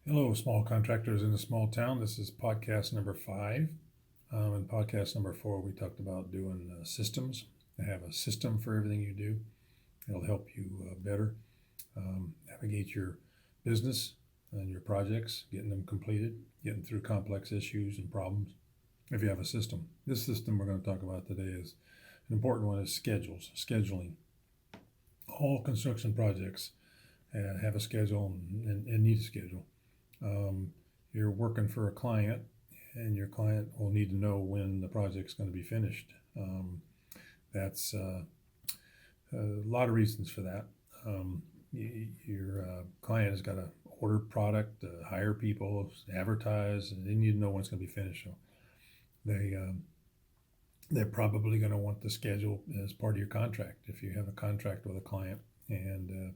Hello, small contractors in a small town. This is podcast number 5. In podcast number 4, we talked about doing systems. I have a system for everything you do. It'll help you better navigate your business and your projects, getting them completed, getting through complex issues and problems. If you have a system, this system we're going to talk about today is an important one. Is scheduling. All construction projects have a schedule and need a schedule. You're working for a client, and your client will need to know when the project's going to be finished. That's a lot of reasons for that. Your client has got to order product, hire people, advertise, and they need to know when it's going to be finished. So they're probably going to want the schedule as part of your contract if you have a contract with a client, and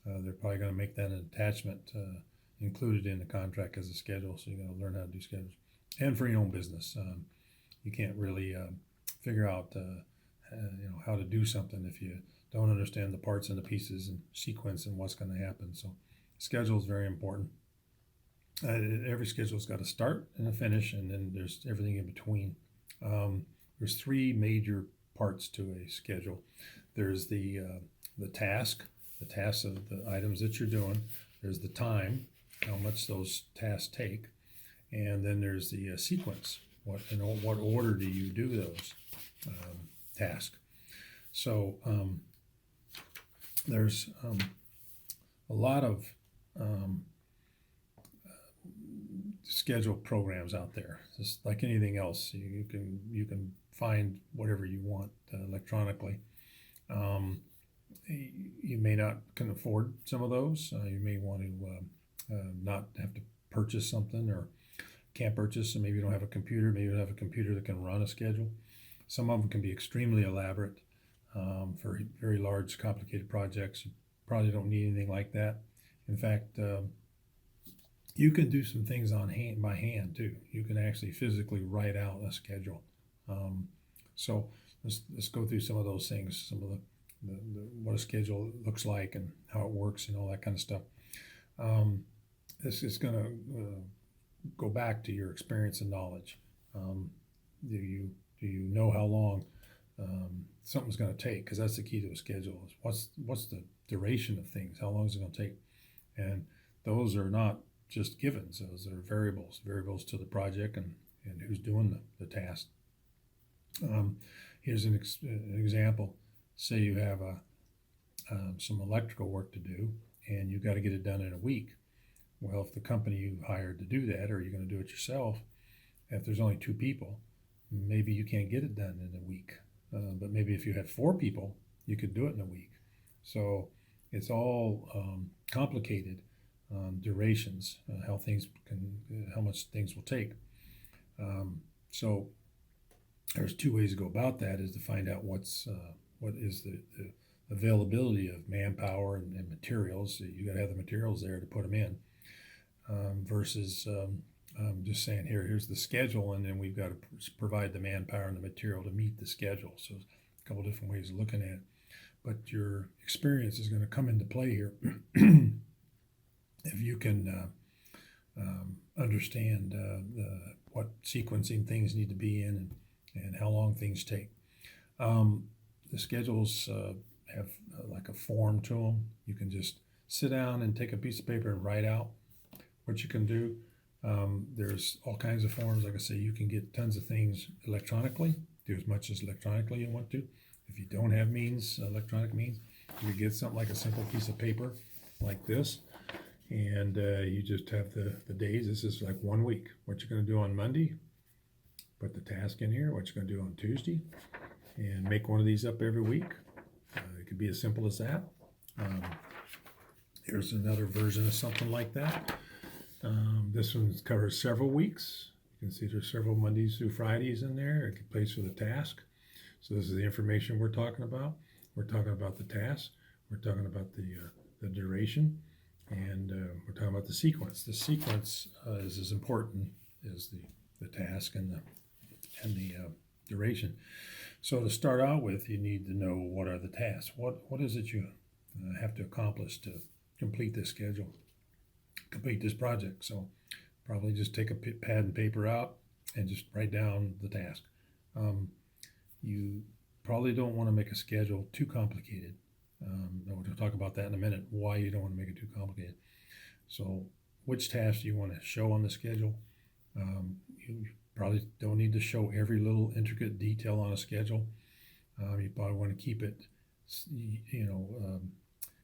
they're probably going to make that an attachment included in the contract as a schedule. So you got to learn how to do schedules. And for your own business, you can't really figure out how to do something if you don't understand the parts and the pieces and sequence and what's going to happen. So schedule is very important. Every schedule's got a start and a finish, and then there's everything in between. There's 3 major parts to a schedule. There's the task, the tasks of the items that you're doing. There's the time, how much those tasks take, and then there's the sequence. What order do you do those tasks? So there's a lot of schedule programs out there. Just like anything else, you can find whatever you want electronically. You may not can afford some of those. You may want to not have to purchase something, or can't purchase, so maybe you don't have a computer. Maybe you don't have a computer that can run a schedule. Some of them can be extremely elaborate for very large, complicated projects. You probably don't need anything like that. In fact, you can do some things by hand too. You can actually physically write out a schedule. So let's go through some of those things, some of the what a schedule looks like and how it works and all that kind of stuff. This is going to go back to your experience and knowledge. Do you know how long something's going to take? Because that's the key to a schedule. Is what's the duration of things? How long is it going to take? And those are not just givens. Those are variables to the project and who's doing the task. Here's an example. Say you have some electrical work to do, and you've got to get it done in a week. Well, if the company you hired to do that, or you're going to do it yourself, if there's only 2 people, maybe you can't get it done in a week. But maybe if you had 4 people, you could do it in a week. So it's all complicated durations, how much things will take. So there's 2 ways to go about that: is to find out what is the availability of manpower and materials. You got to have the materials there to put them in, versus just saying here's the schedule, and then we've got to provide the manpower and the material to meet the schedule. So a couple different ways of looking at it. But your experience is going to come into play here if you can understand what sequencing things need to be in and how long things take. The schedules have like a form to them. You can just sit down and take a piece of paper and write out what you can do. There's all kinds of forms. Like I say, you can get tons of things electronically. Do as much as electronically you want to. If you don't have electronic means, you can get something like a simple piece of paper like this, and you just have the days. This is like 1 week. What you're going to do on Monday, put the task in here. What you're going to do on Tuesday, and make one of these up every week. It could be as simple as that. Here's another version of something like that. This one covers several weeks. You can see there's several Mondays through Fridays in there. It pays for the task. So this is the information we're talking about. We're talking about the task. We're talking about the duration, and we're talking about the sequence. The sequence is as important as the task and the duration. So to start out with, you need to know what are the tasks. What is it you have to accomplish to complete this schedule? complete this project. So probably just take a pad and paper out and just write down the task. You probably don't want to make a schedule too complicated. We'll talk about that in a minute, why you don't want to make it too complicated. So which tasks do you want to show on the schedule? You probably don't need to show every little intricate detail on a schedule. You probably want to keep it,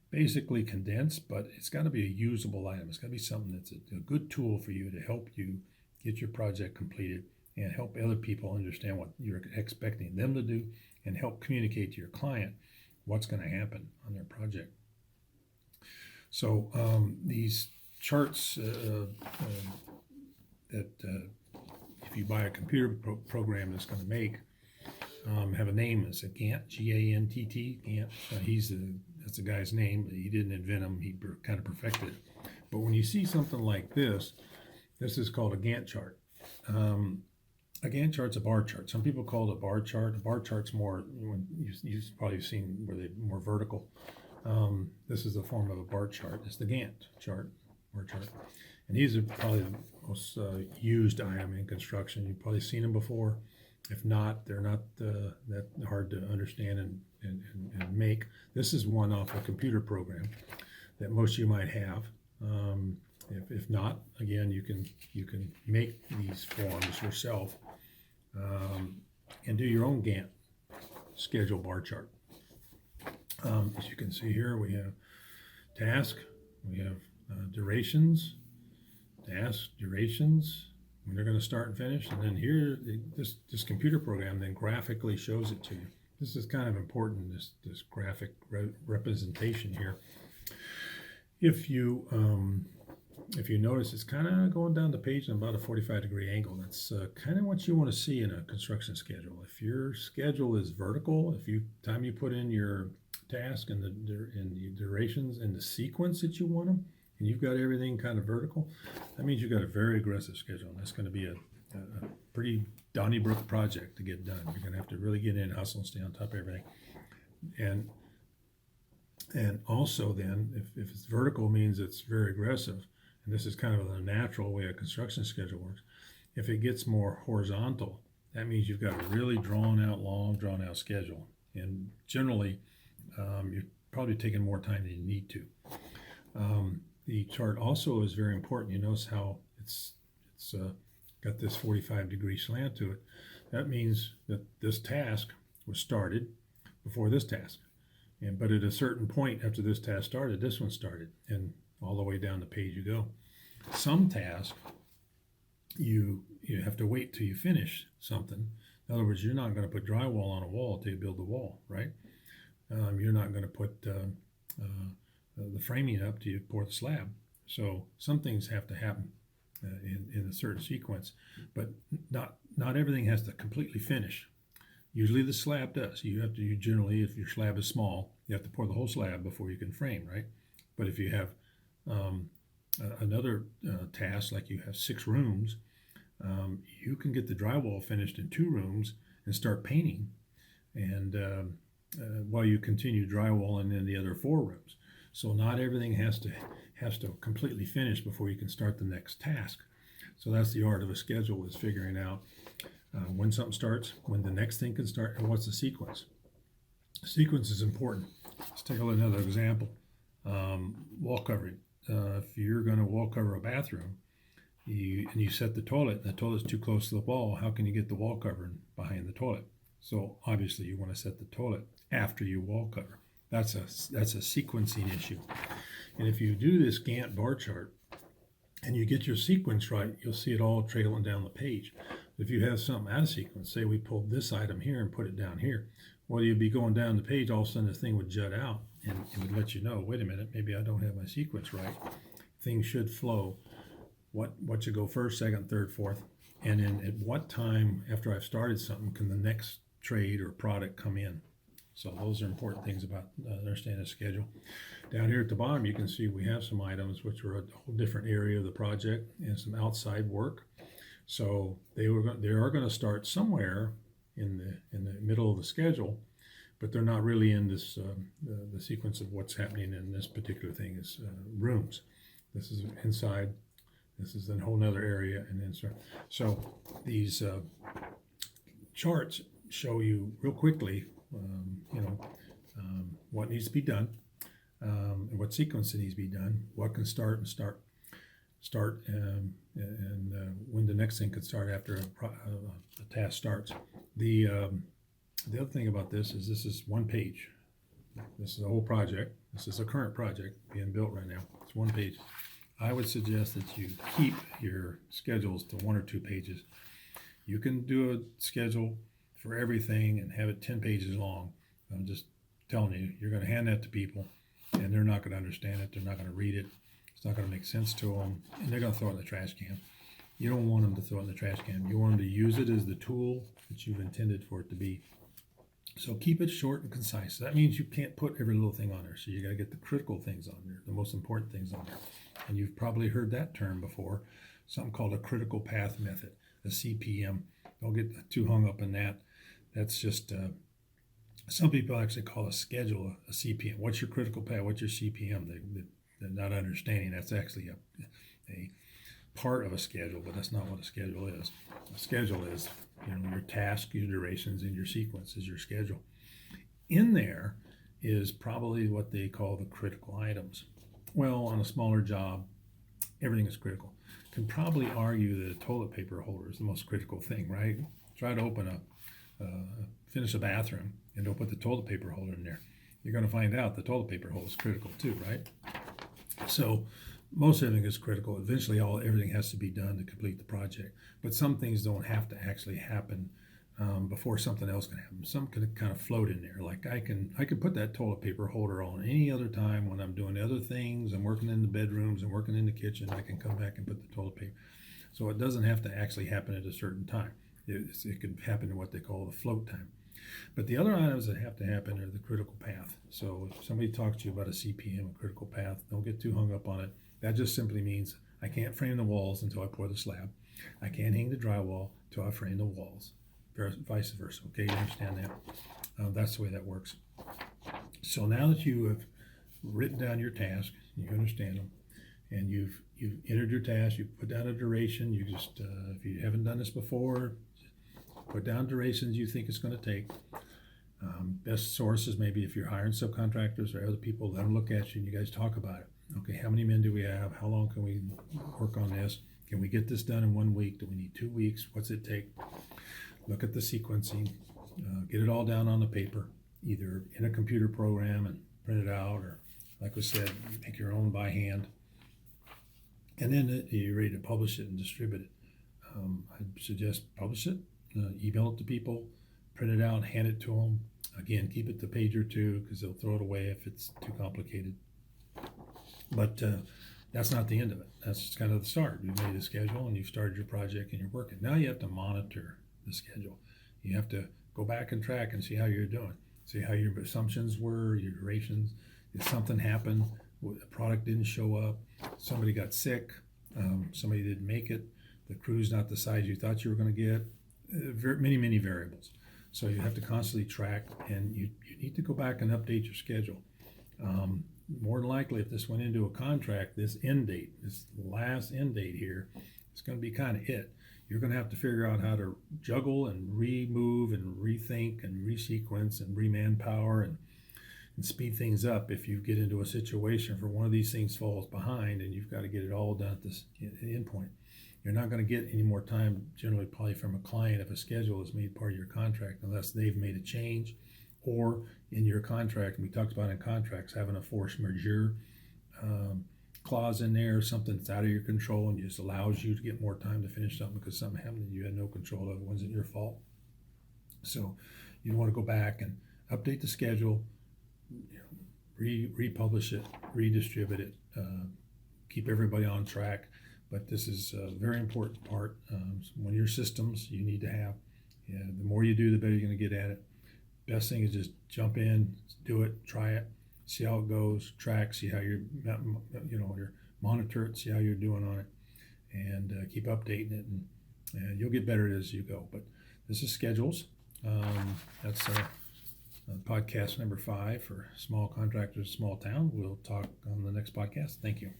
basically condensed, but it's got to be a usable item. It's got to be something that's a good tool for you to help you get your project completed and help other people understand what you're expecting them to do and help communicate to your client what's going to happen on their project. So these charts that if you buy a computer program that's going to make have a name. It's a Gantt, G-A-N-T-T, Gantt. That's the guy's name. He didn't invent them. He kind of perfected it. But when you see something like this is called a Gantt chart. A Gantt chart's a bar chart. Some people call it a bar chart. A bar chart's more, you've probably seen where they're more vertical. This is the form of a bar chart. It's the Gantt chart, bar chart. And these are probably the most used item in construction. You've probably seen them before. If not, they're not that hard to understand and make. This is one off a computer program that most of you might have. If not, again, you can make these forms yourself and do your own Gantt schedule bar chart. As you can see here, we have task, we have durations, task, durations, when they're going to start and finish, and then here, this computer program then graphically shows it to you. This is kind of important, this graphic representation here. If you notice, it's kind of going down the page in about a 45-degree angle. That's kind of what you want to see in a construction schedule. If your schedule is vertical, time you put in your task and the durations and the sequence that you want them, and you've got everything kind of vertical, that means you've got a very aggressive schedule. And that's going to be a pretty Donnybrook project to get done. You're going to have to really get in, hustle, and stay on top of everything. And also then, if it's vertical, means it's very aggressive. And this is kind of the natural way a construction schedule works. If it gets more horizontal, that means you've got a really long, drawn out schedule. And generally, you're probably taking more time than you need to. The chart also is very important. You notice how it's got this 45-degree slant to it. That means that this task was started before this task. But at a certain point after this task started, this one started, and all the way down the page you go. Some tasks, you have to wait till you finish something. In other words, you're not going to put drywall on a wall till you build the wall, right? You're not going to put the framing up till you pour the slab. So some things have to happen in a certain sequence, but not everything has to completely finish. Usually the slab does. You generally, if your slab is small, you have to pour the whole slab before you can frame, right? But if you have another task, like you have 6 rooms, you can get the drywall finished in 2 rooms and start painting, and while you continue drywalling in the other 4 rooms. So not everything has to completely finish before you can start the next task. So that's the art of a schedule, is figuring out when something starts, when the next thing can start, and what's the sequence. Sequence is important. Let's take another example. Wall covering. If you're going to wall cover a bathroom, and you set the toilet, and the toilet's too close to the wall, how can you get the wall covering behind the toilet? So obviously you want to set the toilet after you wall cover. That's a sequencing issue. And if you do this Gantt bar chart and you get your sequence right, you'll see it all trailing down the page. If you have something out of sequence, say we pulled this item here and put it down here, well, you'd be going down the page, all of a sudden the thing would jut out and it would let you know, wait a minute, maybe I don't have my sequence right. Things should flow. What should go first, second, third, fourth, and then at what time after I've started something can the next trade or product come in? So those are important things about understanding a schedule. Down here at the bottom, you can see we have some items which are a whole different area of the project and some outside work. So they are going to start somewhere in the middle of the schedule, but they're not really in this the sequence of what's happening in this particular thing is rooms. This is inside. This is a whole nother area, and then so these charts show you real quickly, what needs to be done, and what sequence it needs to be done, what can start, and when the next thing could start after a task starts. The other thing about this is one page. This is a whole project. This is a current project being built right now. It's one page. I would suggest that you keep your schedules to 1 or 2 pages. You can do a schedule for everything and have it 10 pages long. I'm just telling you, you're going to hand that to people, and they're not going to understand it. They're not going to read it. It's not going to make sense to them, and they're going to throw it in the trash can. You don't want them to throw it in the trash can. You want them to use it as the tool that you've intended for it to be. So keep it short and concise. That means you can't put every little thing on there. So you got to get the critical things on there, the most important things on there. And you've probably heard that term before, something called a critical path method, a CPM. Don't get too hung up in that. That's just, some people actually call a schedule a CPM. What's your critical path? What's your CPM? They're not understanding that's actually a part of a schedule, but that's not what a schedule is. A schedule is, your task, your durations, and your sequence is your schedule. In there is probably what they call the critical items. Well, on a smaller job, everything is critical. Can probably argue that a toilet paper holder is the most critical thing, right? Try to finish a bathroom and don't put the toilet paper holder in there. You're going to find out the toilet paper holder is critical too, right? So most everything is critical. Eventually, everything has to be done to complete the project. But some things don't have to actually happen before something else can happen. Some can kind of float in there. Like I can put that toilet paper holder on any other time when I'm doing other things. I'm working in the bedrooms and working in the kitchen. I can come back and put the toilet paper. So it doesn't have to actually happen at a certain time. It can happen in what they call the float time. But the other items that have to happen are the critical path. So if somebody talks to you about a CPM, a critical path, don't get too hung up on it. That just simply means I can't frame the walls until I pour the slab. I can't hang the drywall until I frame the walls. Vice versa. Okay, you understand that? That's the way that works. So now that you have written down your task, you understand them, and you've entered your task, you put down a duration. You just, if you haven't done this before, put down durations you think it's going to take. Best sources, maybe if you're hiring subcontractors or other people, let them look at you and you guys talk about it. Okay, how many men do we have? How long can we work on this? Can we get this done in 1 week? Do we need 2 weeks? What's it take? Look at the sequencing. Get it all down on the paper, either in a computer program and print it out, or like we said, make your own by hand. And then you're ready to publish it and distribute it. I suggest publish it, email it to people, print it out, hand it to them. Again, keep it to a page or two because they'll throw it away if it's too complicated. But that's not the end of it. That's just kind of the start. You've made a schedule and you've started your project and you're working. Now you have to monitor the schedule. You have to go back and track and see how you're doing. See how your assumptions were, your durations. If something happened, a product didn't show up, somebody got sick, somebody didn't make it, the crew's not the size you thought you were going to get, many variables. So you have to constantly track, and you need to go back and update your schedule. More than likely, if this went into a contract, this end date, this last end date here, it's going to be kind of it. You're going to have to figure out how to juggle and remove and rethink and resequence and re-manpower and speed things up if you get into a situation where one of these things falls behind and you've got to get it all done at this end point. You're not going to get any more time generally probably from a client if a schedule is made part of your contract unless they've made a change, or in your contract, and we talked about in contracts having a force majeure clause in there, something that's out of your control and just allows you to get more time to finish something because something happened that you had no control of. It wasn't your fault. So you want to go back and update the schedule, republish it, redistribute it, keep everybody on track. But this is a very important part. One of your systems you need to have. The more you do, the better you're going to get at it. Best thing is just jump in, do it, try it, see how it goes, track, see how you're monitor it, see how you're doing on it, and keep updating it, and you'll get better as you go. But this is schedules. That's podcast number 5 for small contractors, small town. We'll talk on the next podcast. Thank you.